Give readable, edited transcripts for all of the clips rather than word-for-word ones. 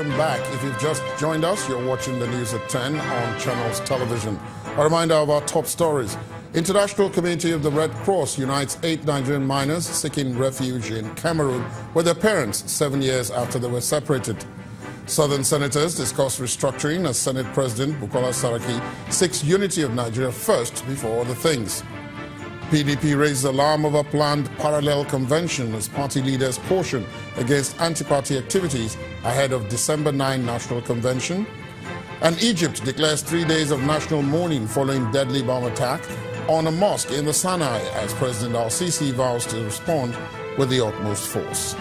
welcome back. If you've just joined us, you're watching the news at 10 on Channels Television. A reminder of our top stories. International Committee of the Red Cross unites 8 Nigerian minors seeking refuge in Cameroon with their parents 7 years after they were separated. Southern senators discuss restructuring as Senate President Bukola Saraki seeks unity of Nigeria first before other things. PDP raised alarm over planned parallel convention as party leaders caution against anti-party activities ahead of December 9 National Convention. And Egypt declares 3 days of national mourning following deadly bomb attack on a mosque in the Sinai as President al-Sisi vows to respond with the utmost force.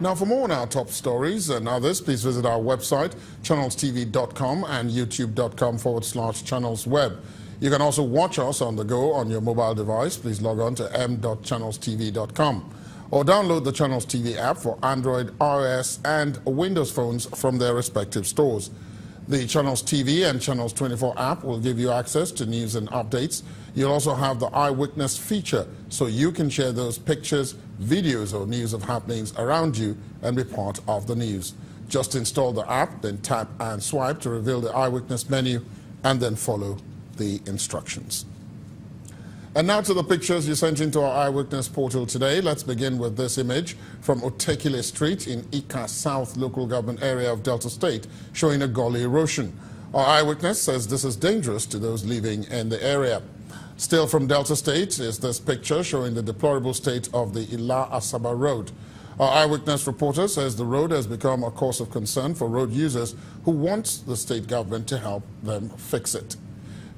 Now, for more on our top stories and others, please visit our website, channelstv.com and youtube.com/channelsweb. You can also watch us on the go on your mobile device. Please log on to m.channelstv.com or download the Channels TV app for Android, iOS and Windows phones from their respective stores. The Channels TV and Channels 24 app will give you access to news and updates. You'll also have the eyewitness feature, so you can share those pictures, videos or news of happenings around you and be part of the news. Just install the app, then tap and swipe to reveal the eyewitness menu and then follow the instructions. And now to the pictures you sent into our eyewitness portal today. Let's begin with this image from Otekile Street in Ika South local government area of Delta State, showing a gully erosion. Our eyewitness says this is dangerous to those living in the area. Still from Delta State is this picture showing the deplorable state of the Ila Asaba Road. Our eyewitness reporter says the road has become a cause of concern for road users who want the state government to help them fix it.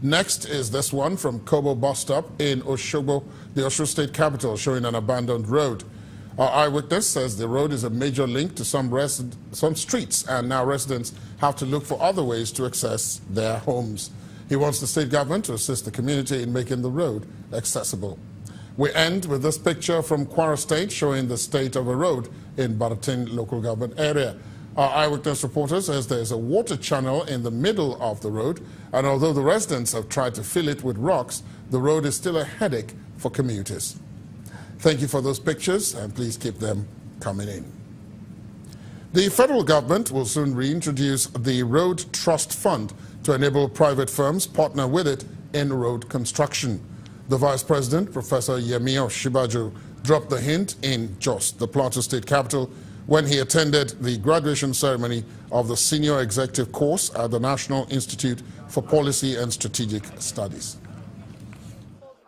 Next is this one from Kobo bus stop in Oshogbo, the Osho State capital, showing an abandoned road. Our eyewitness says the road is a major link to some streets, and now residents have to look for other ways to access their homes. He wants the state government to assist the community in making the road accessible. We end with this picture from Kwara State showing the state of a road in Baratin local government area. Our eyewitness reporter says there is a water channel in the middle of the road, and although the residents have tried to fill it with rocks, the road is still a headache for commuters. Thank you for those pictures, and please keep them coming in. The federal government will soon reintroduce the Road Trust Fund to enable private firms partner with it in road construction. The Vice President, Professor Yemi Osinbajo, dropped the hint in Jos, the Plateau State capital, when he attended the graduation ceremony of the senior executive course at the National Institute for Policy and Strategic Studies.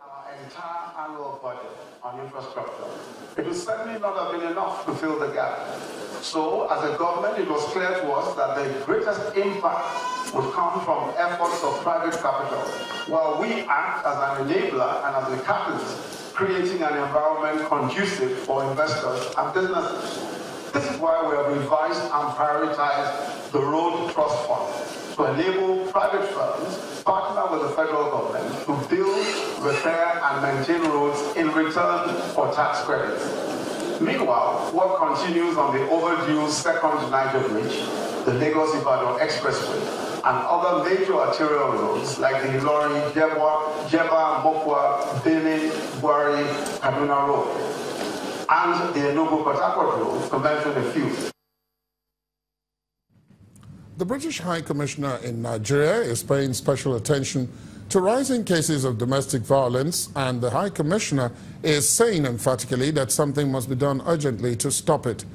Our entire annual budget on infrastructure, it will certainly not have been enough to fill the gap. So, as a government, it was clear to us that the greatest impact would come from efforts of private capital, while we act as an enabler and as a catalyst, creating an environment conducive for investors and businesses. This is why we have revised and prioritized the Road Trust Fund to enable private firms partner with the federal government to build, repair and maintain roads in return for tax credits. Meanwhile, work continues on the overdue second Niger Bridge, the Lagos-Ibadan Expressway, and other major arterial roads like the Ilorin, Jeba, Mokwa, Benin, Gwari, Kaduna Road, and the Enugu-Port Harcourt Road, to mention a few. The British High Commissioner in Nigeria is paying special attention to rising cases of domestic violence, and the High Commissioner is saying emphatically that something must be done urgently to stop it.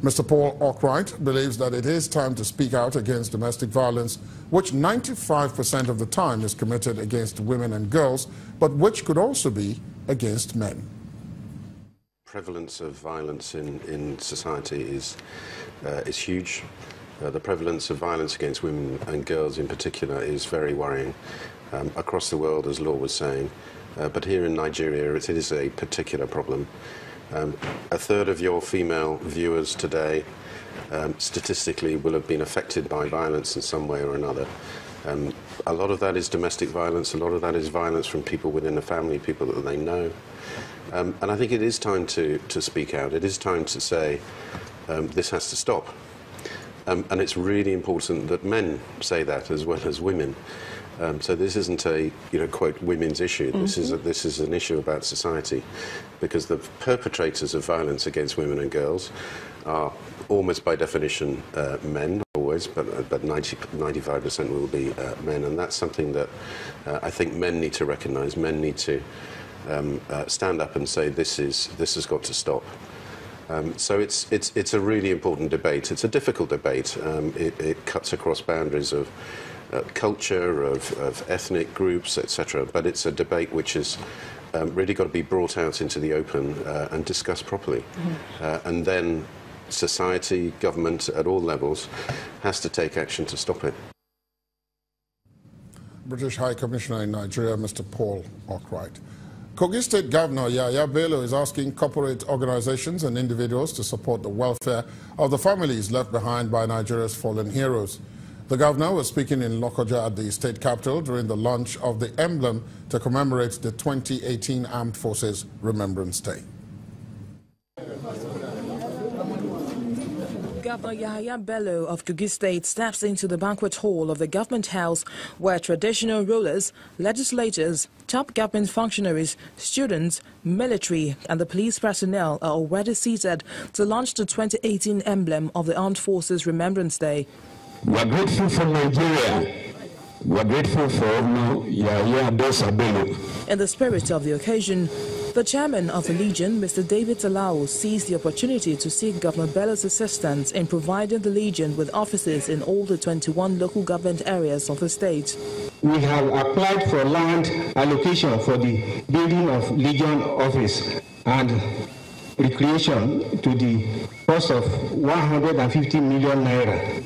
Mr. Paul Arkwright believes that it is time to speak out against domestic violence, which 95% of the time is committed against women and girls, but which could also be against men. Prevalence of violence in society is huge. The prevalence of violence against women and girls in particular is very worrying across the world, as Law was saying. But here in Nigeria, it is a particular problem. A third of your female viewers today statistically will have been affected by violence in some way or another. A lot of that is domestic violence, a lot of that is violence from people within the family, people that they know. And I think it is time to speak out. It is time to say this has to stop. And it's really important that men say that as well as women. So this isn't a, quote, women's issue. This is an issue about society, because the perpetrators of violence against women and girls are almost by definition men, always, but 95% will be men, and that's something that I think men need to recognise. Men need to stand up and say this has got to stop. So it's a really important debate. It's a difficult debate. It cuts across boundaries of culture, of ethnic groups, etc. But it's a debate which has really got to be brought out into the open and discussed properly. And then society, government at all levels has to take action to stop it. British High Commissioner in Nigeria, Mr. Paul Arkwright. Kogi State Governor Yahaya Bello is asking corporate organizations and individuals to support the welfare of the families left behind by Nigeria's fallen heroes. The governor was speaking in Lokoja at the state capital during the launch of the emblem to commemorate the 2018 Armed Forces Remembrance Day. Governor Yahaya Bello of Kogi State steps into the banquet hall of the government house, where traditional rulers, legislators, top government functionaries, students, military and the police personnel are already seated to launch the 2018 emblem of the Armed Forces Remembrance Day. We are grateful for Nigeria. We are grateful for Yahaya Bello. In the spirit of the occasion, the chairman of the Legion, Mr. David Alao, seized the opportunity to seek Governor Bello's assistance in providing the Legion with offices in all the 21 local government areas of the state. We have applied for land allocation for the building of Legion office and recreation to the cost of 150 million naira.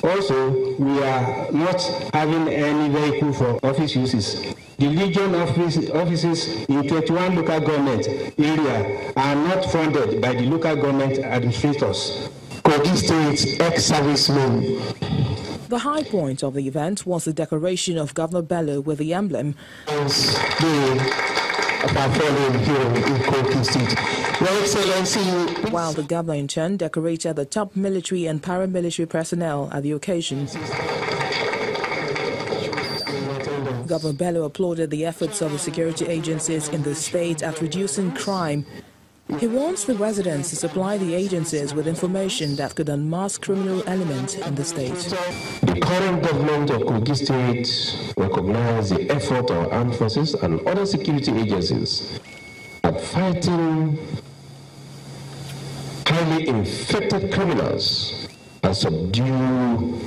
Also, we are not having any vehicle for office uses. The Legion offices in 21 local government areas are not funded by the local government administrators. Kogi State ex-servicemen. The high point of the event was the decoration of Governor Bello with the emblem. While the governor in turn decorated the top military and paramilitary personnel at the occasion. Governor Bello applauded the efforts of the security agencies in the state at reducing crime. He wants the residents to supply the agencies with information that could unmask criminal elements in the state. The current government of Kogi State recognizes the effort of armed forces and other security agencies at fighting highly infected criminals and subdue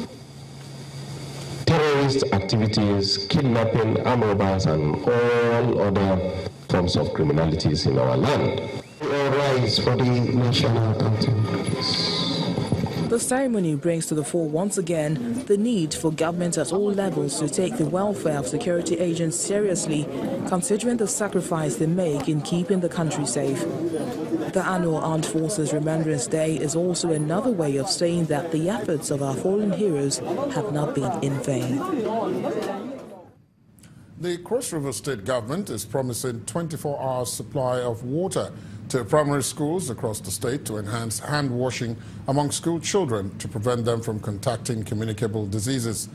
terrorist activities, kidnapping, armed robbers, and all other forms of criminalities in our land. We all rise for the national anthem. The ceremony brings to the fore once again the need for government at all levels to take the welfare of security agents seriously, considering the sacrifice they make in keeping the country safe. The annual Armed Forces Remembrance Day is also another way of saying that the efforts of our fallen heroes have not been in vain. The Cross River State government is promising 24-hour supply of water to primary schools across the state to enhance hand washing among school children to prevent them from contacting communicable diseases.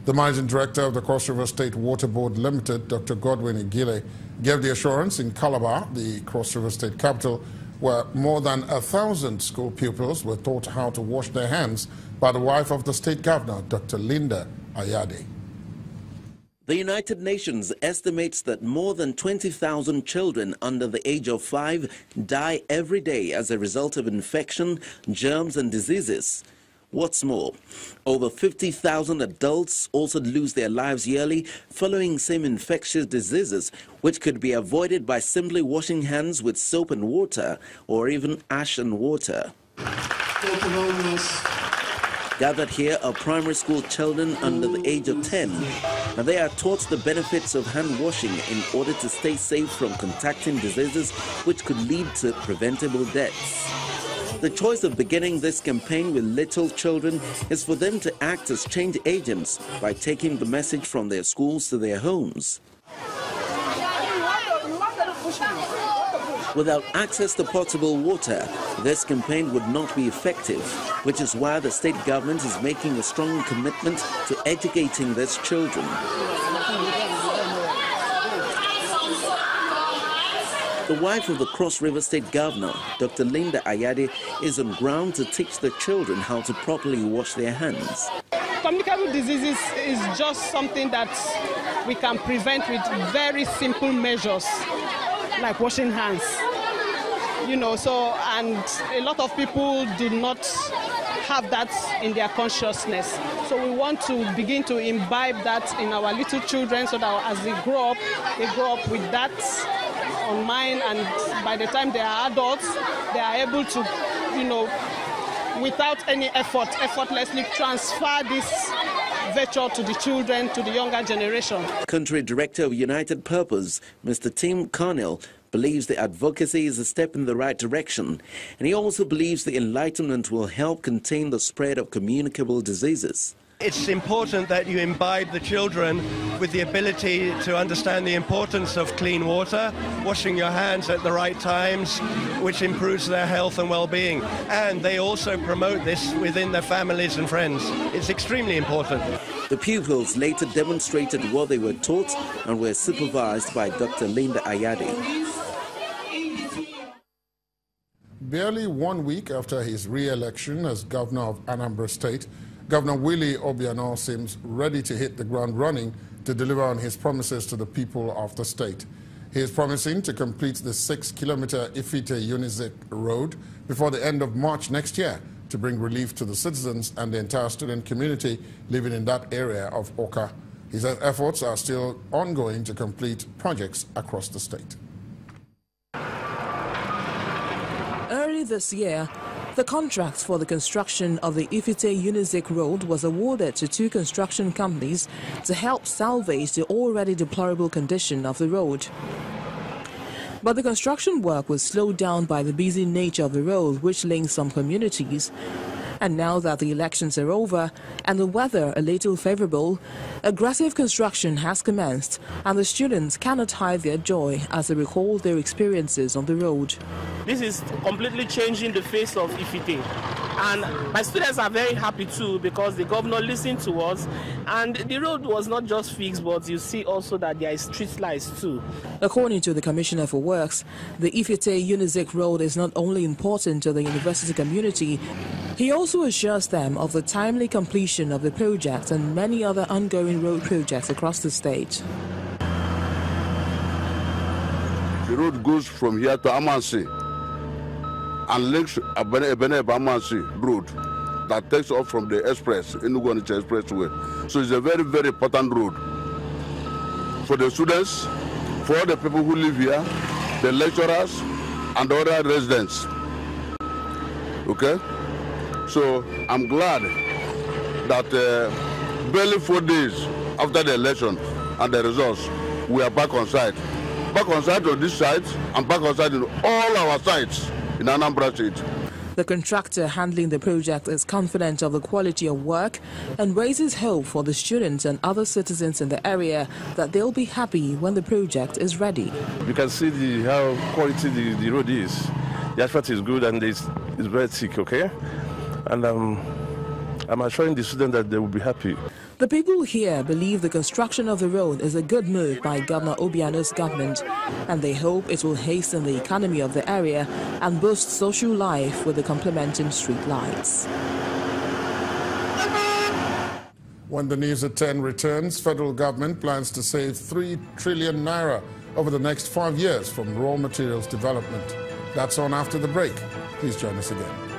The managing director of the Cross River State Water Board Limited, Dr. Godwin Igile, gave the assurance in Calabar, the Cross River State capital, where more than 1,000 school pupils were taught how to wash their hands by the wife of the state governor, Dr. Linda Ayade. The United Nations estimates that more than 20,000 children under the age of 5 die every day as a result of infection, germs and diseases. What's more, over 50,000 adults also lose their lives yearly following same infectious diseases, which could be avoided by simply washing hands with soap and water or even ash and water. Gathered here are primary school children under the age of 10, and they are taught the benefits of hand washing in order to stay safe from contacting diseases which could lead to preventable deaths. The choice of beginning this campaign with little children is for them to act as change agents by taking the message from their schools to their homes. Without access to potable water, this campaign would not be effective, which is why the state government is making a strong commitment to educating these children. The wife of the Cross River State Governor, Dr. Linda Ayade, is on ground to teach the children how to properly wash their hands. Communicable diseases is just something that we can prevent with very simple measures, like washing hands. You know, so, and a lot of people do not have that in their consciousness. So we want to begin to imbibe that in our little children so that as they grow up with that on mind, and by the time they are adults, they are able to, you know, without any effort, effortlessly transfer this virtue to the children, to the younger generation. Country Director of United Purpose, Mr. Tim Cornell, believes the advocacy is a step in the right direction, and he also believes the enlightenment will help contain the spread of communicable diseases. It's important that you imbibe the children with the ability to understand the importance of clean water, washing your hands at the right times, which improves their health and well-being. And they also promote this within their families and friends. It's extremely important. The pupils later demonstrated what they were taught and were supervised by Dr. Linda Ayade. Barely 1 week after his re-election as governor of Anambra State, Governor Willie Obianor seems ready to hit the ground running to deliver on his promises to the people of the state. He is promising to complete the 6-kilometer Ifite-Unizik road before the end of March next year to bring relief to the citizens and the entire student community living in that area of Oka. His efforts are still ongoing to complete projects across the state. Early this year, the contract for the construction of the Ifite-Unizik road was awarded to 2 construction companies to help salvage the already deplorable condition of the road. But the construction work was slowed down by the busy nature of the road, which links some communities. And now that the elections are over and the weather a little favorable, aggressive construction has commenced, and the students cannot hide their joy as they recall their experiences on the road. This is completely changing the face of Ifite. And my students are very happy too because the governor listened to us, and the road was not just fixed, but you see also that there is street lights too. According to the Commissioner for Works, the Ifite-Unizik road is not only important to the university community, he also assures them of the timely completion of the project and many other ongoing road projects across the state. The road goes from here to Amansi and links Amansi road that takes off from the express, Enugu-Onitsha Expressway. So it's a very, very important road for the students, for all the people who live here, the lecturers, and other residents. Okay? So I'm glad that barely 4 days after the election and the results, we are back on site. Back on site on this site and back on site in all our sites in Anambra State. The contractor handling the project is confident of the quality of work and raises hope for the students and other citizens in the area that they'll be happy when the project is ready. You can see how quality the road is. The asphalt is good and it's very thick, okay? And I'm assuring the students that they will be happy. The people here believe the construction of the road is a good move by Governor Obianor's government, and they hope it will hasten the economy of the area and boost social life with the complementing street lights. When the news at 10 returns, federal government plans to save 3 trillion naira over the next 5 years from raw materials development. That's on after the break. Please join us again.